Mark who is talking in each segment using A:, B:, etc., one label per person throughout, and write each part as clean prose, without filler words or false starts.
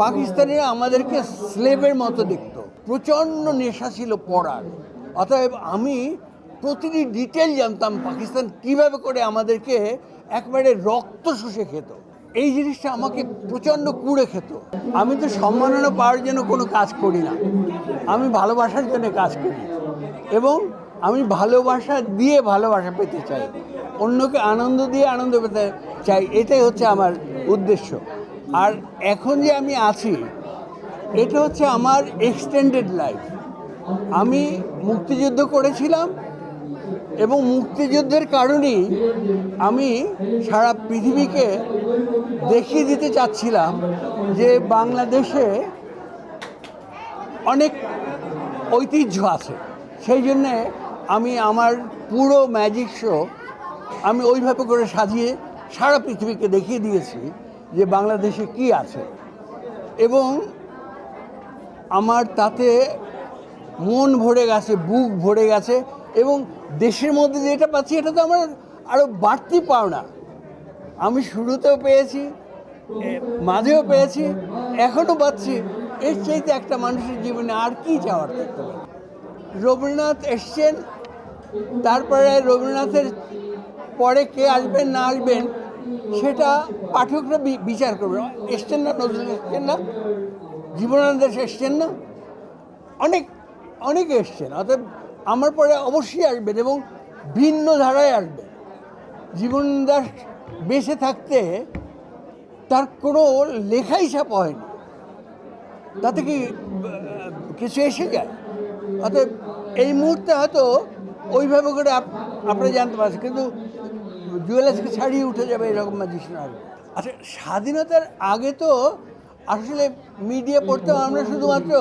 A: পাকিস্তানিরা আমাদেরকে স্লেভের মতো দেখত, প্রচণ্ড নেশা ছিল পড়ার। অতএব আমি প্রতিটি ডিটেল জানতাম পাকিস্তান কিভাবে করে আমাদেরকে একবারে রক্ত শুষে খেত। এই জিনিসটা আমাকে প্রচণ্ড কুড়ে খেত। আমি তো সম্মাননা পাওয়ার জন্য কোনো কাজ করি না, আমি ভালোবাসার জন্য কাজ করি এবং আমি ভালোবাসা দিয়ে ভালোবাসা পেতে চাই, অন্যকে আনন্দ দিয়ে আনন্দ পেতে চাই, এটাই হচ্ছে আমার উদ্দেশ্য। আর এখন যে আমি আছি এটা হচ্ছে আমার এক্সটেন্ডেড লাইফ। আমি মুক্তিযুদ্ধ করেছিলাম এবং মুক্তিযুদ্ধের কারণেই আমি সারা পৃথিবীকে দেখিয়ে দিতে চাচ্ছিলাম যে বাংলাদেশে অনেক ঐতিহ্য আছে। সেই জন্যে আমি আমার পুরো ম্যাজিক শো আমি ওইভাবে করে সাজিয়ে সারা পৃথিবীকে দেখিয়ে দিয়েছি যে বাংলাদেশে কি আছে, এবং আমার তাতে মন ভরে গেছে, বুক ভরে গেছে, এবং দেশের মধ্যে যেটা পাচ্ছি এটা তো আমার আরও বাড়তি পাওনা। আমি শুরুতেও পেয়েছি, মাঝেও পেয়েছি, এখনও পাচ্ছি। এর চাইতে একটা মানুষের জীবনে আর কি চাওয়ার থাকতে পারে। রবীন্দ্রনাথ এসছেন, তারপরে রবীন্দ্রনাথের পরে কে আসবেন না আসবেন সেটা পাঠকরা বিচার করবে। এসছেন না, নজরুল এসছেন না, জীবনানন্দ এসছেন না, অনেকে এসছেন। অর্থাৎ আমার পরে অবশ্যই আসবেন এবং ভিন্ন ধারায় আসবেন। জীবনানন্দ দাশ বেঁচে থাকতে তার কোনো লেখাই ছাপা হয়নি, তাতে কি কিছু এসে যায়? অর্থাৎ এই মুহূর্তে হয়তো ওইভাবে করে আপনারা জানতে পারছেন, কিন্তু জুয়েলার্সকে ছাড়িয়ে উঠে যাবে এরকম ম্যাজিশিয়ান আসবে। আচ্ছা, স্বাধীনতার আগে তো আসলে মিডিয়া পড়তে আমরা শুধুমাত্র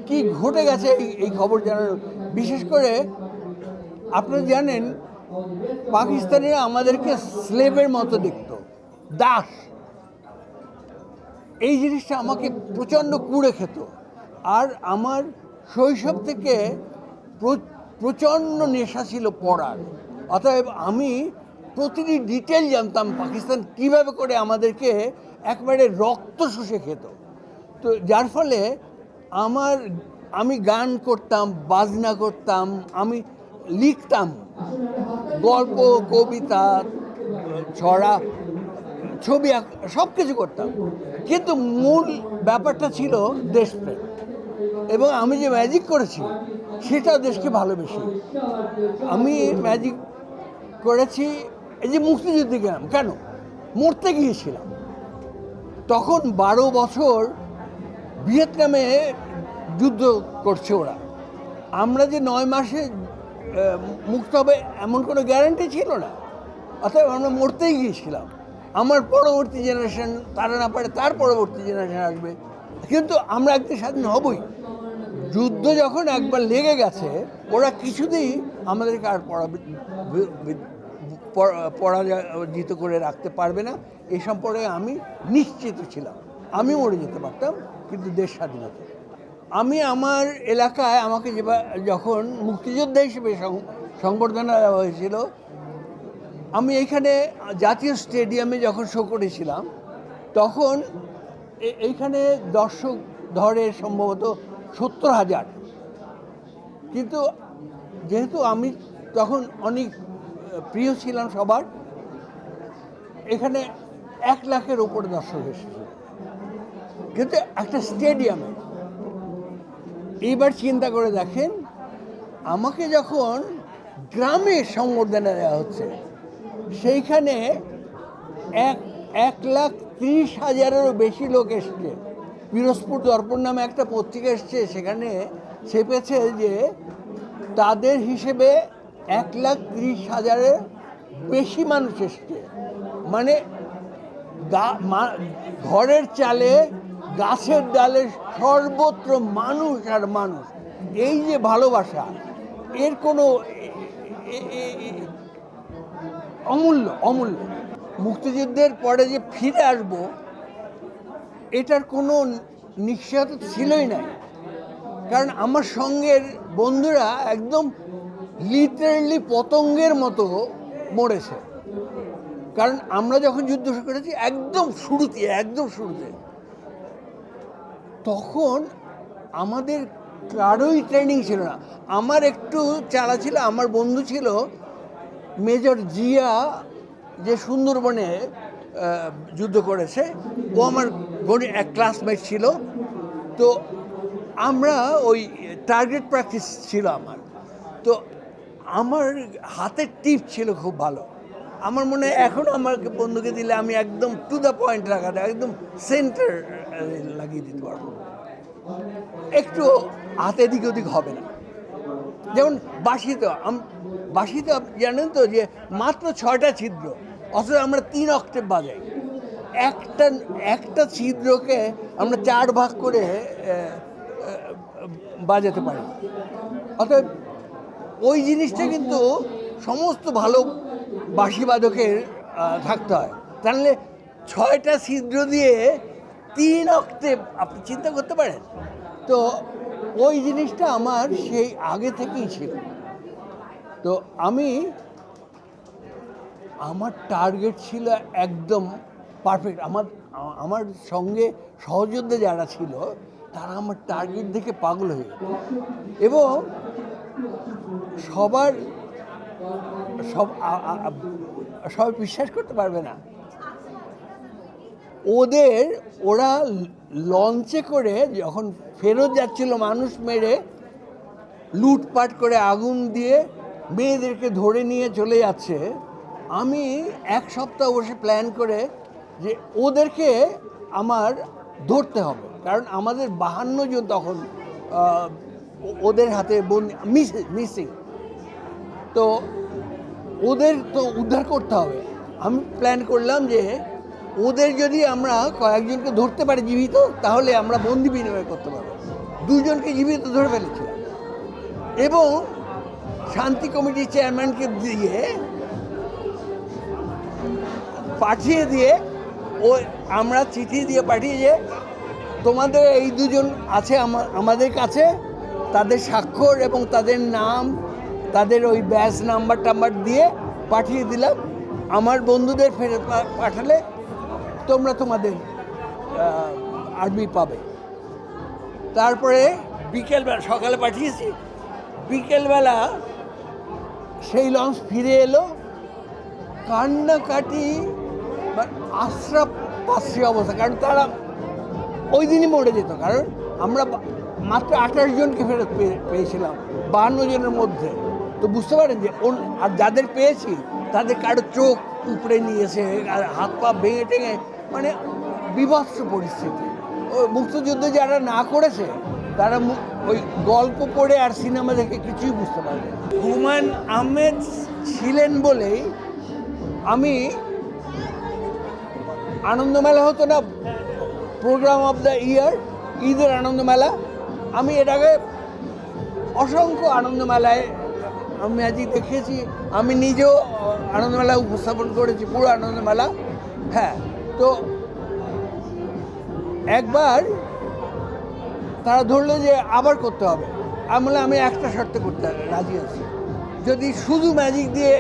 A: কি ঘটে গেছে এই খবর জানানো। বিশেষ করে আপনারা জানেন পাকিস্তানিরা আমাদেরকে স্লেভের মতো দেখত, দাস। এই জিনিসটা আমাকে প্রচণ্ড কুড়ে খেত। আর আমার শৈশব থেকে প্রচণ্ড নেশা ছিল পড়ার। অতএব আমি প্রতিটি ডিটেল জানতাম পাকিস্তান কিভাবে করে আমাদেরকে একবারে রক্ত শুষে খেত। তো যার ফলে আমি গান করতাম, বাজনা করতাম, আমি লিখতাম গল্প, কবিতা, ছড়া, ছবি, সব কিছু করতাম, কিন্তু মূল ব্যাপারটা ছিল দেশপ্রেম। এবং আমি যে ম্যাজিক করেছি সেটাও দেশকে ভালোবেসে। আমি ম্যাজিক করেছি, এই যে মুক্তিযুদ্ধে গেলাম, কেন? মরতে গিয়েছিলাম। তখন 12 বছর ভিয়েতনামে যুদ্ধ করছে ওরা। আমরা যে 9 মাসে মুক্ত হবে এমন কোনো গ্যারান্টি ছিল না। অর্থাৎ আমরা মরতেই গিয়েছিলাম। আমার পরবর্তী জেনারেশন, তারা না পারে তার পরবর্তী জেনারেশন আসবে, কিন্তু আমরা একদিন স্বাধীন হবই। যুদ্ধ যখন একবার লেগে গেছে ওরা কিছুতেই আমাদেরকে আর পরাজিত করে রাখতে পারবে না, এই সম্পর্কে আমি নিশ্চিত ছিলাম। আমি মরে যেতে পারতাম, কিন্তু দেশ স্বাধীনতা। আমি আমার এলাকায় আমাকে যখন মুক্তিযোদ্ধা হিসেবে সংবর্ধনা দেওয়া হয়েছিল, আমি এইখানে জাতীয় স্টেডিয়ামে যখন শো করেছিলাম তখন এইখানে দর্শক ধরে সম্ভবত 70,000। কিন্তু যেহেতু আমি তখন অনেক প্রিয় ছিলাম সবার, এখানে 1 লাখের ওপরে দর্শক এসেছিল, কিন্তু একটা স্টেডিয়ামে। এইবার চিন্তা করে দেখেন, আমাকে যখন গ্রামে সংবর্ধনা দেওয়া হচ্ছে সেইখানে 1,30,000-এরও বেশি লোক এসছে। পিরোজপুর দর্পণ নামে একটা পত্রিকা এসছে, সেখানে ছেপেছে যে তাদের হিসেবে 1,30,000-এর বেশি মানুষ এসছে। মানে ঘরের চালে, গাছের ডালে, সর্বত্র মানুষ আর মানুষ। এই যে ভালোবাসা, এর কোনো অমূল্য। মুক্তিযুদ্ধের পরে যে ফিরে আসব এটার কোনো নিশ্চয়তা ছিলই না, কারণ আমার সঙ্গের বন্ধুরা একদম লিটারেলি পতঙ্গের মতো মরেছে। কারণ আমরা যখন যুদ্ধ করেছি একদম শুরুতে তখন আমাদের কারোই ট্রেনিং ছিল না। আমার একটু চালা ছিল, আমার বন্ধু ছিল মেজর জিয়া, যে সুন্দরবনে যুদ্ধ করেছে, ও আমার এক ক্লাসমেট ছিল। তো আমরা ওই টার্গেট প্র্যাকটিস ছিল আমার। তো আমার হাতের টিপ ছিল খুব ভালো। আমার মনে হয় এখনও আমার বন্ধুকে দিলে আমি একদম টু দ্য পয়েন্ট লাগাতে, একদম সেন্টার লাগিয়ে দিতে পারবো, একটু হাতে দিক ওদিক হবে না। যেমন বাঁশিতে জানেন তো যে মাত্র 6টা ছিদ্র, অথচ আমরা 3 অক্টেভ বাজাই। একটা ছিদ্রকে আমরা 4 ভাগ করে বাজাতে পারি। অর্থাৎ ওই জিনিসটা কিন্তু সমস্ত ভালো বাঁশি বাদকের থাকতে হয়। তাহলে 6টা ছিদ্র দিয়ে 3 অক্টেভ, আপনি চিন্তা করতে পারেন। তো ওই জিনিসটা আমার সেই আগে থেকেই ছিল। তো আমার টার্গেট ছিল একদম পারফেক্ট। আমার সঙ্গে সহযোদ্ধা যারা ছিল তারা আমার টার্গেট দেখে পাগল হয়ে, এবং সবাই বিশ্বাস করতে পারবে না, ওরা লঞ্চে করে যখন ফেরত যাচ্ছিল, মানুষ মেরে লুটপাট করে আগুন দিয়ে মেয়েদেরকে ধরে নিয়ে চলে যাচ্ছে, আমি 1 সপ্তাহ বসে প্ল্যান করে যে ওদেরকে আমার ধরতে হবে, কারণ আমাদের 52 জন তখন ওদের হাতে মিসিং। তো ওদের তো উদ্ধার করতে হবে। আমি প্ল্যান করলাম যে ওদের যদি আমরা কয়েকজনকে ধরতে পারি জীবিত, তাহলে আমরা বন্দি বিনিময় করতে পারবো। 2 জনকে জীবিত ধরে ফেলেছিলাম, এবং শান্তি কমিটির চেয়ারম্যানকে পাঠিয়ে দিয়ে আমরা চিঠি দিয়ে পাঠিয়ে যে তোমাদের এই 2 জন আছে আমাদের কাছে, তাদের স্বাক্ষর এবং তাদের নাম, তাদের ওই ব্যাচ নাম্বার দিয়ে পাঠিয়ে দিলাম। আমার বন্ধুদের ফেরত পাঠালে তোমরা তোমাদের আর্মি পাবে। তারপরে বিকেলবেলা, সকালে পাঠিয়েছি, বিকেলবেলা সেই লঞ্চ ফিরে এলো, কান্নাকাটি, আশ্রা পাশ্রী অবস্থা। কারণ তারা ওই দিনই মরে যেত, কারণ আমরা মাত্র 28 জনকে ফেরত পেয়েছিলাম 52 জনের মধ্যে। তো বুঝতে পারেন যে আর যাদের পেয়েছি তাদের কারো চোখ উপড়ে নিয়েছে, আর হাত পা ভেঙে টেঙে, মানে বিভৎস পরিস্থিতি। ওই মুক্তিযুদ্ধ যারা না করেছে তারা ওই গল্প পড়ে আর সিনেমা দেখে কিছুই বুঝতে পারবে। হুমায়ুন আহমেদ ছিলেন বলেই আমি, আনন্দমেলা হতো না, প্রোগ্রাম অফ দ্য ইয়ার, ঈদের আনন্দমেলা, আমি এর আগে অসংখ্য আনন্দমেলায় ম্যাজিক দেখিয়েছি। আমি নিজেও আনন্দমেলা উপস্থাপন করেছি, পুরো আনন্দমেলা। হ্যাঁ, তো একবার তারা ধরলো যে আবার করতে হবে। আমি বললাম আমি একটা শর্তে করতে রাজি আছি, যদি শুধু ম্যাজিক দিয়ে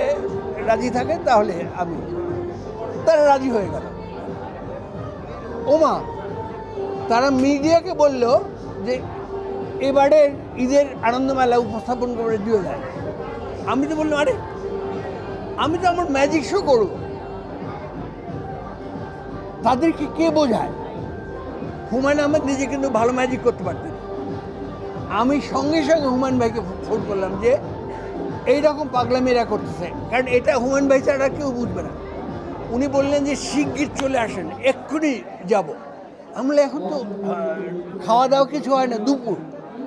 A: রাজি থাকে তাহলে তারা রাজি হয়ে গেল। ওমা, তারা মিডিয়াকে বলল যে এবারের ঈদের আনন্দমেলা উপস্থাপন করে দিয়ে দেয়। আমি তো বললাম, আরে আমি তো আমার ম্যাজিক শো করব, তাদেরকে কে বোঝায়? হুমায়ুন আহমেদ নিজে কিন্তু ভালো ম্যাজিক করতে পারতেন। আমি সঙ্গে সঙ্গে হুমায়ুন ভাইকে ফোন করলাম যে এইরকম পাগলামিরা করতেছে, কারণ এটা হুমায়ুন ভাই ছাড়া কেউ বুঝবে না। উনি বললেন যে শিগগির চলে আসেন, এক্ষুনি যাব। আমরা এখন তো খাওয়া দাওয়া কিছু হয় না, দুপুর।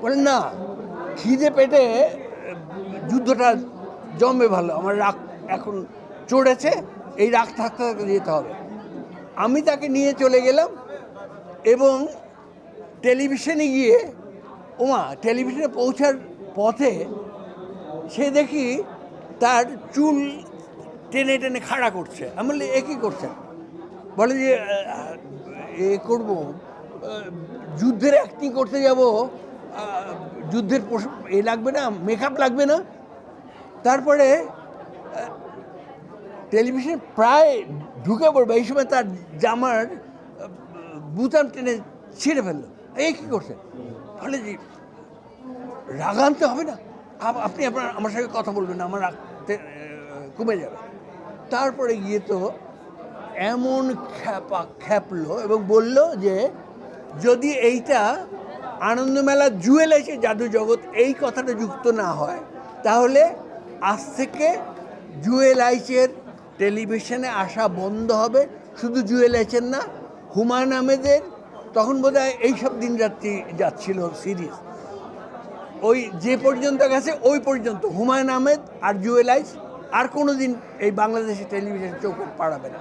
A: বলেন না, খিদে পেটে যুদ্ধটা জমবে ভালো, আমার রাগ এখন চড়েছে, এই রাগ থাকতে থাকতে যেতে হবে। আমি তাকে নিয়ে চলে গেলাম, এবং টেলিভিশনে গিয়ে, টেলিভিশনে পৌঁছার পথে সে দেখি তার চুল টেনে টেনে খাড়া করছে। আমি বলি, এ কী করছেন? বলে যে করব, যুদ্ধের অ্যাক্টিং করতে যাব, যুদ্ধের লাগবে না, মেকআপ লাগবে না। তারপরে টেলিভিশন প্রায় ঢুকে পড়বে, এই সময় তার জামার বুতাম টেনে ছিঁড়ে ফেললো। এই কী করছেন? ফলে যে রাগ আনতে হবে না, আপনি আমার সঙ্গে কথা বলবেন না, আমার রাগ কমে যাবে। তারপরে গিয়ে তো এমন খ্যাপলো এবং বলল যে যদি এইটা আনন্দমেলা জুয়েলার্সের জাদু জগৎ এই কথাটা যুক্ত না হয় তাহলে আজ থেকে জুয়েলার্সের টেলিভিশনে আসা বন্ধ হবে। শুধু জুয়েলার্সের না, হুমায়ুন আহমেদের তখন বোধহয় এইসব দিন রাত্রি যাচ্ছিল সিরিজ, ওই যে পর্যন্ত গেছে ওই পর্যন্ত হুমায়ুন আহমেদ আর জুয়েলার্স আর কোনো দিন এই বাংলাদেশের টেলিভিশন চোখ পাড়াবে না।